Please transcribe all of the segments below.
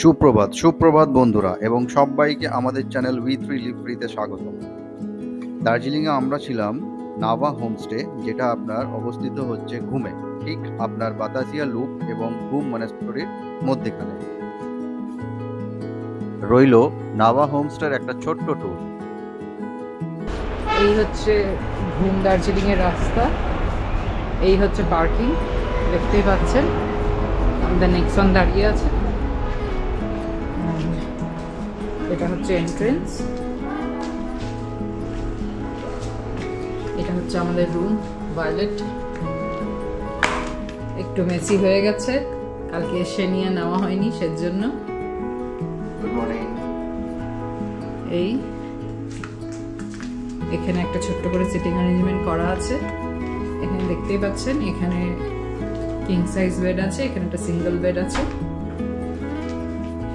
সুপ্রভাত সুপ্রভাত বন্ধুরা এবং সবাইকে আমাদের চ্যানেল উই3 লিভ ফ্রিতে স্বাগত। দার্জিলিংয়ে আমরা ছিলাম নাভা হোমস্টে, যেটা আপনার অবস্থিত হচ্ছে ঘুমে, ঠিক আপনার বাতাসিয়া লুপ এবং ঘুম মনেস্টরির মধ্যেখানে। রইল নাভা হোমস্টের একটা ছোট্ট ট্যুর। এই হচ্ছে ঘুম দার্জিলিং এর রাস্তা, এই হচ্ছে পার্কিং, দেখতেই পাচ্ছেন আমাদের নেক্সন দাঁড়িয়ে আছে। এটা হচ্ছে এন্ট্রেন্স, এটা হচ্ছে আমাদের রুম ভায়োলেট। একটু মেসি হয়ে গেছে, কালকে এসে নিয়ে নেওয়া হয়নি সেজন্য। Good morning. এই এখানে একটা ছোট্ট করে সিটিং অ্যারেঞ্জমেন্ট করা আছে, এখানে দেখতেই পাচ্ছেন। এখানে কিং সাইজ বেড আছে, এখানে একটা সিঙ্গেল বেড আছে,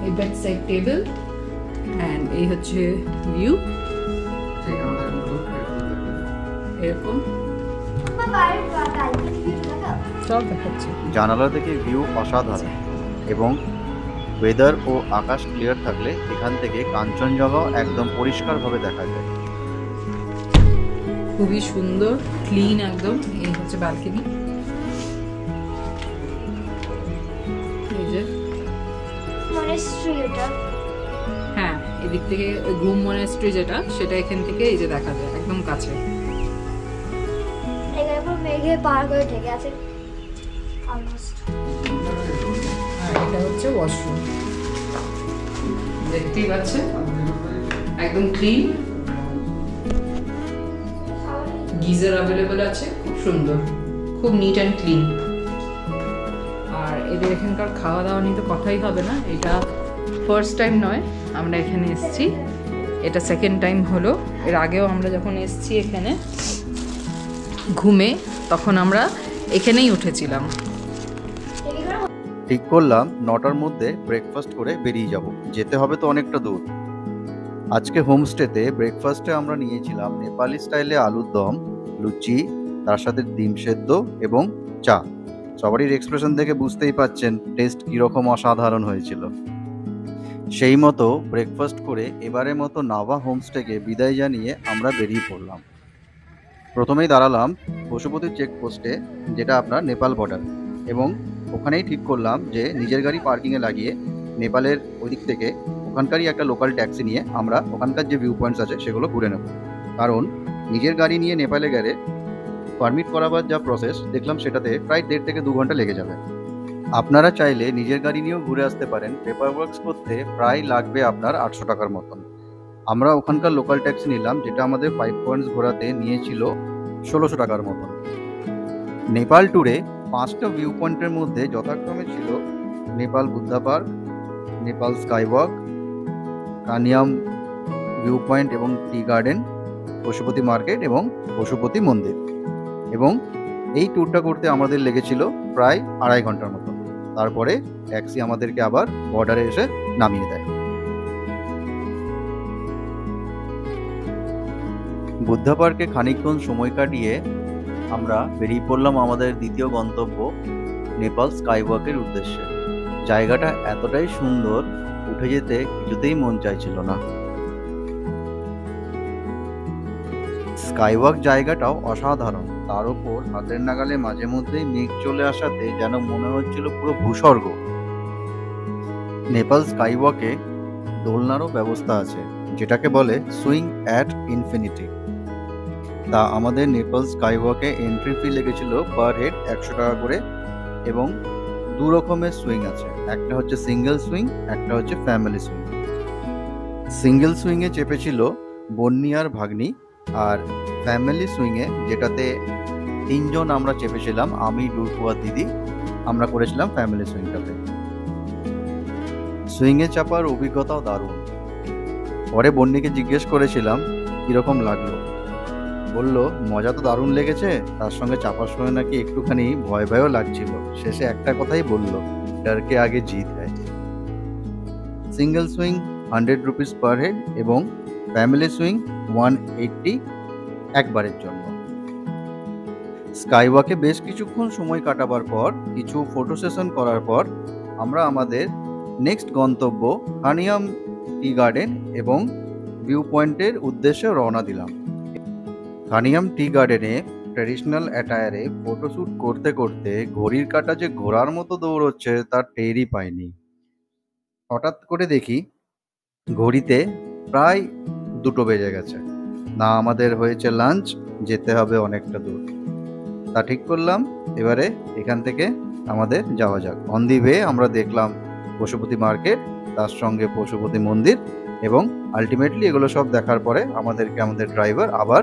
এই বেড সাইড টেবিল, এন্ড এই হচ্ছে ভিউ এরকম সব দেখাচ্ছে। জানালা থেকে ভিউ অসাধারণ এবং ওয়েদার ও আকাশ ক্লিয়ার থাকলে এখান থেকে কাঞ্চনজঙ্ঘাও একদম পরিষ্কারভাবে দেখা যায়। খুবই সুন্দর, ক্লিন একদম। এই হচ্ছে ব্যালকনি, এই যে মনেস্ট্রি। এটা হ্যাঁ, এদিক থেকে ঘুম মনেস্ট্রি যেটা, সেটা এখান থেকে এই যে দেখা যায় একদম কাছে। এখানে পুরো মেঘে পাহাড় করে ঢেকে আছে অলমোস্ট। আর এটা হচ্ছে ওয়াশরুম, দেখতেই পাচ্ছেন একদম ক্লিন, গিজার অ্যাভেলেবল আছে, খুব সুন্দর, খুব নিট অ্যান্ড ক্লিন। আর এদের এখানকার খাওয়া দাওয়া নিয়ে তো কথাই হবে না। এটা ফার্স্ট টাইম নয় আমরা এখানে এসেছি, এটা সেকেন্ড টাইম হলো। এর আগেও আমরা যখন এসেছি এখানে ঘুমে, তখন আমরা এখানেই উঠেছিলাম। ঠিক করলাম 9টার মধ্যে ব্রেকফাস্ট করে বেরিয়ে যাব, যেতে হবে তো অনেকটা দূর। আজকে হোমস্টেতে ব্রেকফাস্টে আমরা নিয়েছিলাম নেপালি স্টাইলে আলুর দম, লুচি, তার সাথে ডিম সেদ্ধ এবং চা। সবারই এক্সপ্রেশন দেখে বুঝতেই পাচ্ছেন টেস্ট কীরকম অসাধারণ হয়েছিল। সেই মতো ব্রেকফাস্ট করে এবারের মতো নাভা হোমস্টেকে বিদায় জানিয়ে আমরা বেরিয়ে পড়লাম। প্রথমেই দাঁড়ালাম পশুপতি চেকপোস্টে, যেটা আপনার নেপাল বর্ডার, এবং ওখানেই ঠিক করলাম যে নিজের গাড়ি পার্কিংয়ে লাগিয়ে নেপালের ওই দিক থেকে ওখানকারই একটা লোকাল ট্যাক্সি নিয়ে আমরা ওখানকার যে ভিউ পয়েন্টস আছে সেগুলো ঘুরে নেব। কারণ নিজের গাড়ি নিয়ে নেপালে গেলে পারমিট করাবার যা প্রসেস দেখলাম, সেটাতে প্রায় 1.5 থেকে 2 ঘন্টা লেগে যাবে। আপনারা চাইলে নিজের গাড়ি নিয়েও ঘুরে আসতে পারেন। পেপার ওয়ার্কস করতে প্রায় লাগবে আপনার 800 টাকার মতন। আমরা ওখানকার লোকাল ট্যাক্সি নিলাম, যেটা আমাদের 5 পয়েন্টস ঘোরাতে নিয়েছিল 1600 টাকার মতন। নেপাল ট্যুরে 5টা ভিউ পয়েন্টের মধ্যে যথাক্রমে ছিল Nepal Buddha park, Nepal skywalk, canyon view point এবং টি গার্ডেন, পশুপতি মার্কেট এবং পশুপতি মন্দির। এবং এই ট্যুরটা করতে আমাদের লেগেছিল প্রায় 2.5 ঘন্টার মতো। তারপরে ট্যাক্সি আমাদেরকে আবার বর্ডারে এসে নামিয়ে দেয়। বুদ্ধা পার্কে খানিকক্ষণ সময় কাটিয়ে আমরা বেরিয়ে পড়লাম আমাদের দ্বিতীয় গন্তব্য নেপাল স্কাইওয়াকের উদ্দেশ্যে। জায়গাটা এতটাই সুন্দর, উঠে যেতে কিছুতেই মন চাইছিল না। স্কাইওয়াক জায়গাটাও অসাধারণ, তার উপর হাতের নাগালে মাঝে মধ্যেই মেঘ চলে আসাতে যেন মনে হচ্ছিল পুরো ভূস্বর্গ। নেপাল স্কাইওয়াকে দোলনারও ব্যবস্থা আছে, যেটাকে বলে সুইং অ্যাট ইনফিনিটি। তা আমাদের নেপাল স্কাইওয়াকে এন্ট্রি ফি লেগেছিল পার হেড 100 টাকা করে, এবং 2 রকমের সুইং আছে, একটা হচ্ছে সিঙ্গেল সুইং, একটা হচ্ছে ফ্যামিলি সুইং। সিঙ্গেল সুইংয়ে চেপেছিল বন্নি আর ভাগ্নি, আর ফ্যামিলি সুইংয়ে, যেটাতে 3 জন আমরা চেপেছিলাম, আমি, ডুরকু আর দিদি, আমরা করেছিলাম ফ্যামিলি সুইংটাতে। সুইংয়ে চাপার অভিজ্ঞতাও দারুণ। পরে বন্নিকে জিজ্ঞেস করেছিলাম কীরকম লাগলো, বলল মজা তো দারুণ লেগেছে, তার সঙ্গে চাপার সময় নাকি একটুখানি ভয় ভয়ও লাগছিল। শেষে একটা কথাই বলল, ডরকে আগে জিত হয়। Single swing 100 rupees per head এবং ফ্যামিলি সুইং 180 একবারের জন্য। স্কাইওয়াকে বেশ কিছুক্ষণ সময় কাটাবার পর, কিছু ফটো সেশন করার পর আমরা আমাদের নেক্সট গন্তব্য খানিয়াম টি গার্ডেন এবং ভিউ পয়েন্টের উদ্দেশ্যে রওনা দিলাম। খানিয়াম টি গার্ডেনে ট্র্যাডিশনাল অ্যাটায়ারে ফটোশ্যুট করতে করতে ঘড়ির কাঁটা যে ঘোড়ার মতো দৌড়চ্ছে তার টেরই পাইনি। হঠাৎ করে দেখি ঘড়িতে প্রায় 2টো বেজে গেছে। না আমাদের হয়েছে লাঞ্চ, যেতে হবে অনেকটা দূর। তা ঠিক করলাম এবারে এখান থেকে আমাদের যাওয়া যাক। অন দি ওয়ে আমরা দেখলাম পশুপতি মার্কেট, তার সঙ্গে পশুপতি মন্দির, এবং আলটিমেটলি এগুলো সব দেখার পরে আমাদেরকে আমাদের ড্রাইভার আবার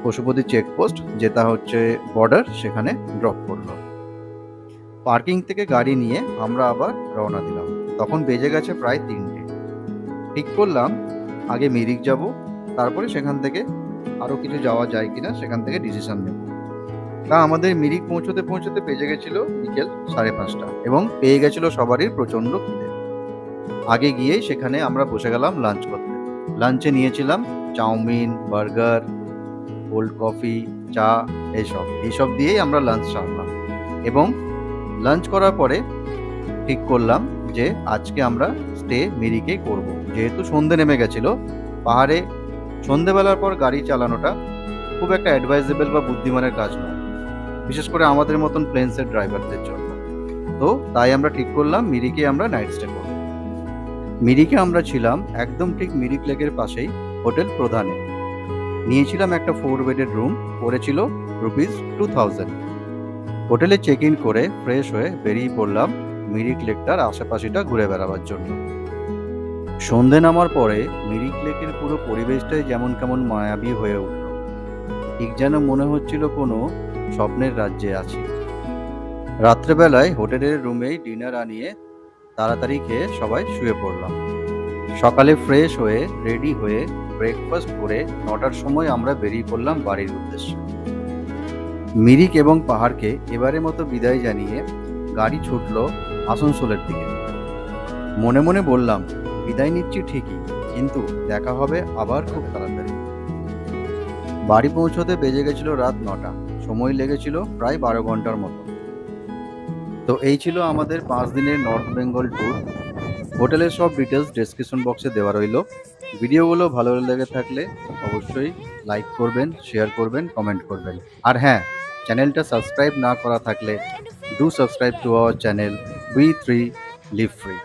পশুপতি চেকপোস্ট, যেটা হচ্ছে বর্ডার, সেখানে ড্রপ করলো। পার্কিং থেকে গাড়ি নিয়ে আমরা আবার রওনা দিলাম। তখন বেজে গেছে প্রায় 3টে। ঠিক করলাম আগে মিরিক যাব, তারপরে সেখান থেকে আরও কিছু যাওয়া যায় কিনা সেখান থেকে ডিসিশন নেব। তা আমাদের মিরিক পৌঁছতে পৌঁছতে বেজে গেছিল বিকেল 5:30 এবং পেয়ে গেছিল সবারই প্রচণ্ড খিদে। আগে গিয়েই সেখানে আমরা বসে গেলাম লাঞ্চ করতে। লাঞ্চে নিয়েছিলাম চাউমিন, বার্গার, কোল্ড কফি, চা, এইসব দিয়েই আমরা লাঞ্চ সারলাম। এবং লাঞ্চ করার পরে ঠিক করলাম যে আজকে আমরা স্টে মিরিকেই করব। যেহেতু সন্ধে নেমে গেছিল, পাহাড়ে সন্ধেবেলার পর গাড়ি চালানোটা খুব একটা অ্যাডভাইজেবল বা বুদ্ধিমানের কাজ নয়, বিশেষ করে আমাদের মতন প্লেন্সের ড্রাইভারদের জন্য। তো তাই আমরা ঠিক করলাম মিরিকে আমরা নাইট স্টে করব। মিরিকে আমরা ছিলাম একদম ঠিক মিরিক লেকের পাশেই হোটেল প্রধানে। নিয়েছিলাম একটা 4 বেডের রুম, পড়েছিল ₹2000। হোটেলে চেক ইন করে ফ্রেশ হয়ে বেরিয়ে পড়লাম মিরিক লেকটার আশেপাশেটা ঘুরে বেড়াবার জন্য। সন্ধে নামার পরে মিরিক লেকের পুরো পরিবেশটাই যেমন কেমন মায়াবী হয়ে উঠল। ঠিক যেন মনে হচ্ছিল কোনো স্বপ্নের রাজ্যে আছি। রাত্রেবেলায় হোটেলের রুমেই ডিনার আনিয়ে তাড়াতাড়ি খেয়ে সবাই শুয়ে পড়লাম। সকালে ফ্রেশ হয়ে রেডি হয়ে ব্রেকফাস্ট করে 9টার সময় আমরা বেরিয়ে পড়লাম বাড়ির উদ্দেশ্যে। মিরিক এবং পাহাড়কে এবারের মতো বিদায় জানিয়ে গাড়ি ছুটল আসানসোলের দিকে। মনে মনে বললাম, বিদায় নিচ্ছি ঠিকই, কিন্তু দেখা হবে আবার খুব তাড়াতাড়ি। বাড়ি পৌঁছতে বেজে গেছিল রাত 9টা। সময় লেগেছিল প্রায় 12 ঘন্টার মতো। তো এই ছিল আমাদের 5 দিনের নর্থ বেঙ্গল ট্যুর। হোটেলের সব ডিটেলস ডেসক্রিপশন বক্সে দেওয়া রইল। ভিডিওগুলো ভালো লেগে থাকলে অবশ্যই লাইক করবেন, শেয়ার করবেন, কমেন্ট করবেন। আর হ্যাঁ, চ্যানেলটা সাবস্ক্রাইব না করা থাকলে do subscribe to our channel We3 Live Free।